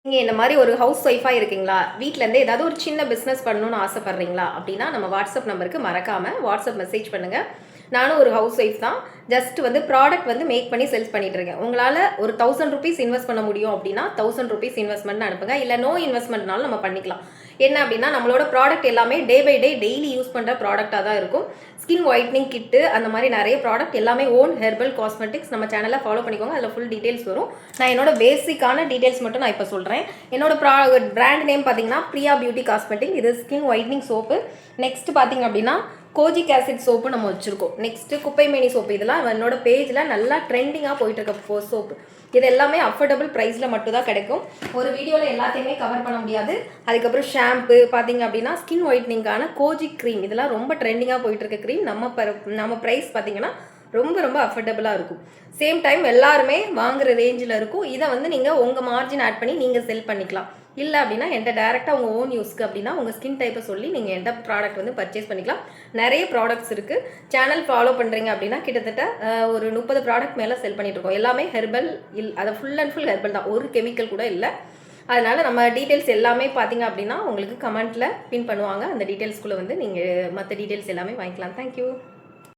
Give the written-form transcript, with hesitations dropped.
நீங்கள் இந்த மாதிரி ஒரு ஹவுஸ் ஒய்ஃபாக இருக்கீங்களா, வீட்டிலேருந்தே ஏதாவது ஒரு சின்ன பிஸ்னஸ் பண்ணணும்னு ஆசைப்பட்றீங்களா அப்படின்னா நம்ம வாட்ஸ்அப் நம்பருக்கு மறக்காமல் வாட்ஸ்அப் மெசேஜ் பண்ணுங்கள். நானும் ஒரு ஹவுஸ் ஒய்ஃப் தான். ஜஸ்ட் வந்து ப்ராடக்ட் வந்து மேக் பண்ணி சேல்ஸ் பண்ணிட்டு இருக்கேன். உங்களால் ஒரு 1000 ருபீஸ் இன்வெஸ்ட் பண்ண முடியும் அப்படின்னா 1000 ருபீஸ் இன்வெஸ்ட்மெண்ட் அனுப்புங்க. இல்லை நோ இன்வெஸ்ட்மெண்ட்னாலும் நம்ம பண்ணிக்கலாம். என்ன அப்படின்னா நம்மளோட ப்ராடக்ட் எல்லாமே day by day daily use பண்ணுற ப்ராடக்டாக தான் இருக்கும். ஸ்கின் ஒயிட்னிங் கிட்டு அந்த மாதிரி நிறைய ப்ராடக்ட் எல்லாமே ஓன் ஹெர்பல் காஸ்மெட்டிக்ஸ். நம்ம சேனலில் ஃபாலோ பண்ணிக்கோங்க, அதில் ஃபுல் டீட்டெயில்ஸ் வரும். நான் என்னோட பேசிக்கான டீட்டெயில்ஸ் மட்டும் நான் இப்போ சொல்கிறேன். என்னோட பிராண்ட் நேம் பார்த்தீங்கன்னா பிரியா பியூட்டி காஸ்மெட்டிக். இது ஸ்கின் ஒயிட்னிங் சோப்பு. நெக்ஸ்ட் பார்த்தீங்க அப்படின்னா கோஜிக் ஆசிட் சோப்பு நம்ம வச்சுருக்கோம். நெக்ஸ்ட்டு குப்பைமேனி சோப்பு. இதெல்லாம் என்னோட பேஜில் நல்லா ட்ரெண்டிங்காக போயிட்டு இருக்க சோப்பு. இது எல்லாமே அஃபோர்டபுள் ப்ரைஸில் மட்டும் தான் கிடைக்கும். ஒரு வீடியோவில் எல்லாத்தையுமே கவர் பண்ண முடியாது. அதுக்கப்புறம் ஷாம்பு பார்த்தீங்க அப்படின்னா ஸ்கின் ஒயிட்னிங்கான கோஜிக் க்ரீம். இதெல்லாம் ரொம்ப ட்ரெண்டிங்காக போயிட்டு இருக்க க்ரீம். நம்ம ப்ரைஸ் பார்த்தீங்கன்னா ரொம்ப ரொம்ப அஃபோர்டபுளாக இருக்கும். சேம் டைம் எல்லாருமே வாங்குகிற ரேஞ்சில் இருக்கும். இதை வந்து நீங்கள் உங்கள் மார்ஜின் ஆட் பண்ணி நீங்கள் செல் பண்ணிக்கலாம். இல்லை அப்படின்னா என்கிட்ட டேரெக்டாக உங்கள் ஓன் யூஸ்க்கு அப்படின்னா உங்கள் ஸ்கின் டைப்பை சொல்லி நீங்கள் எந்த ப்ராடக்ட் வந்து பர்ச்சேஸ் பண்ணிக்கலாம். நிறைய ப்ராடக்ட்ஸ் இருக்குது. சேனல் ஃபாலோ பண்ணுறீங்க அப்படின்னா கிட்டத்தட்ட ஒரு 30 ப்ராடக்ட் மேலே செல் பண்ணிகிட்ருக்கோம். எல்லாமே ஹெர்பல். அதை ஃபுல் அண்ட் ஃபுல் ஹெர்பல் தான், ஒரு கெமிக்கல் கூட இல்லை. அதனால் நம்ம டீட்டெயில்ஸ் எல்லாமே பார்த்தீங்க அப்படின்னா உங்களுக்கு கமெண்ட்டில் பின் பண்ணுவாங்க. அந்த டீட்டெயில்ஸ்குள்ளே வந்து நீங்கள் மற்ற டீட்டெயில்ஸ் எல்லாமே வாங்கிக்கலாம். தேங்க்யூ.